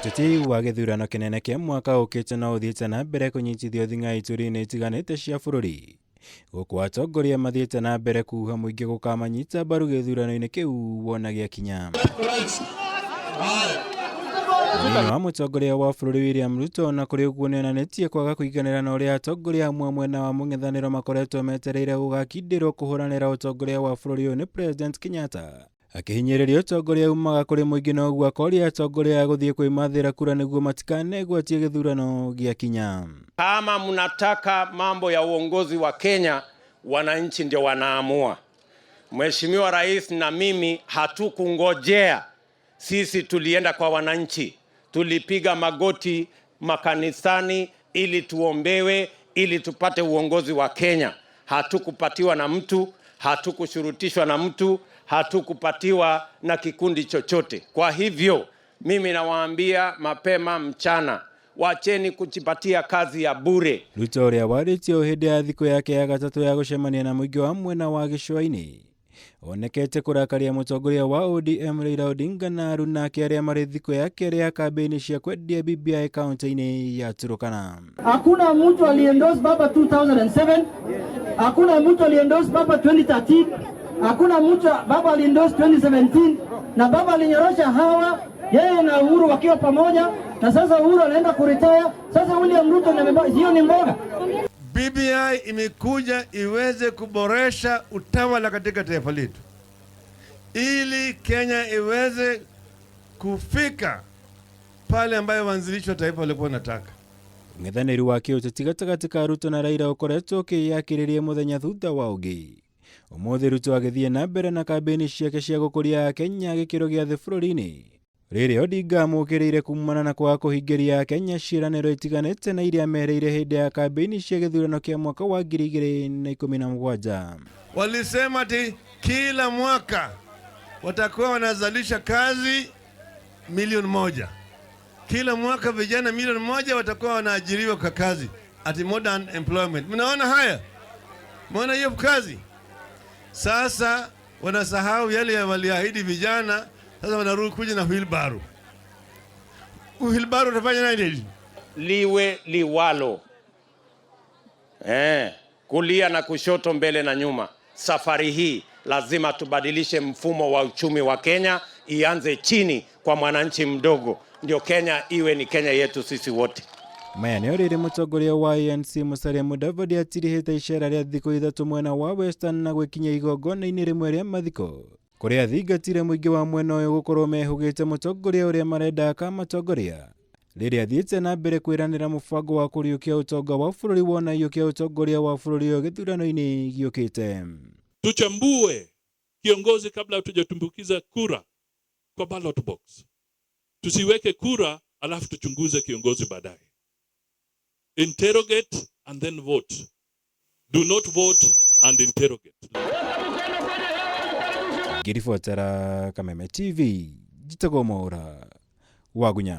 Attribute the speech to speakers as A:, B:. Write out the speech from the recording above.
A: Uteti wa githurano kinene kia mwaka ukite no uthiite na mbere kunyitithio thinga ituri-ini itiganite cia bururi. Guku atongoria mathiite na mbere kuuga muingi gukamanyita mbaru githurano-ini kiu wona giakinya. Munini wa mutongoria wa bururi William Ruto na kuri uguo nionanitie kwaga kuiganira na uria atongoria amwe mwena wa mung'ethaniro makoretwo metereire gugakindirwo kuhuranira utongoria wa bururi uyu ni President Kenyatta. Akihinyiriria utongoria umaga kuri muingi no guo akoria atongoria guthie kwimathira kura niguo matikanegwatie githurano giakinya.
B: Kama mnataka mambo ya uongozi wa Kenya, wananchi ndio wanaamua. Mheshimiwa Rais na mimi hatukungojea. Sisi tulienda kwa wananchi, tulipiga magoti makanisani ili tuombewe, ili tupate uongozi wa Kenya. Hatukupatiwa na mtu, hatukushurutishwa na mtu, hatukupatiwa na kikundi chochote. Kwa hivyo, mimi nawaambia mapema mchana, wacheni kujipatia kazi ya bure.
A: Ruto uria waritio hindi ya thiku yake ya gatatu ya gucemania na muingi wa mwena wa gicua-ini onekete kurakaria mutongoria wa ODM Raila Odinga na aruna akiaria mari thiku yake ya kambi-ini cia kwendia BBI kaunti-ini ya Turkana.
C: Hakuna mtu aliendorse baba 2007, hakuna mtu aliendorse baba 2013, hakuna mtu baba aliendorse 2017, na baba alinyorosha hawa yeye na Uhuru wakiwa pamoja, na sasa Uhuru anaenda kuretire. Sasa William Ruto sio ni mboga.
D: BBI imekuja iweze kuboresha utawala katika taifa letu, ili Kenya iweze kufika pale ambayo wanzilishi wa taifa walikuwa wanataka.
A: Mung'ethaniro wa kiuteti gatagati ka Ruto na Raila ukoretwo ukiyakiriria muthenya thutha wa ungi. Umuthi Ruto agithie na mbere na kambi-ini ciake cia gukuria Kenya gikiro gia thi bururi-ini. Raila Odinga amukiriire kumana na kwa kuhingiria Kenya ciiraniro itiganite na iria mereire hindi ya kambi-ini cia githurano kia mwaka wa 2017.
D: Walisema ati kila mwaka watakuwa wanazalisha kazi 1,000,000. Kila mwaka vijana 1,000,000 watakuwa wanaajiriwa kwa kazi, ati modern employment. Mnaona haya? Mnaona hiyo kazi? Sasa wanasahau yale waliahidi vijana. Sasa wanarudi kuja na wheelbarrow. Wheelbarrow utafanya nini?
B: Liwe liwalo. Kulia na kushoto, mbele na nyuma. Safari hii lazima tubadilishe mfumo wa uchumi wa Kenya, ianze chini kwa mwananchi mdogo. Ndio Kenya iwe ni Kenya yetu sisi wote.
A: Miario riri mutongoria wa ANC Musalia Mudavadi atirihite icera ria thiku ithatu mwena wa Western na gwikinya igongona-ini rimwe ria mathiko. Kuria thingatire muingi wa mwena uyu gukorwo mehugite mutongoria uria marenda kamatongoria. Riria athiite na mbere kwiranira mubango wa kuriukia utonga wa bururi wona iukia utongoria wa bururi uyu githurano-ini giukite.
E: Tuchambue kiongozi kabla hatujatumbukiza kura kwa ballot box. Tusiweke kura alafu tuchunguze kiongozi baadaye. Interrogate and then vote. Do not vote and interrogate.
A: Girifotera Kameme TV, Jitagomora, Wagunya.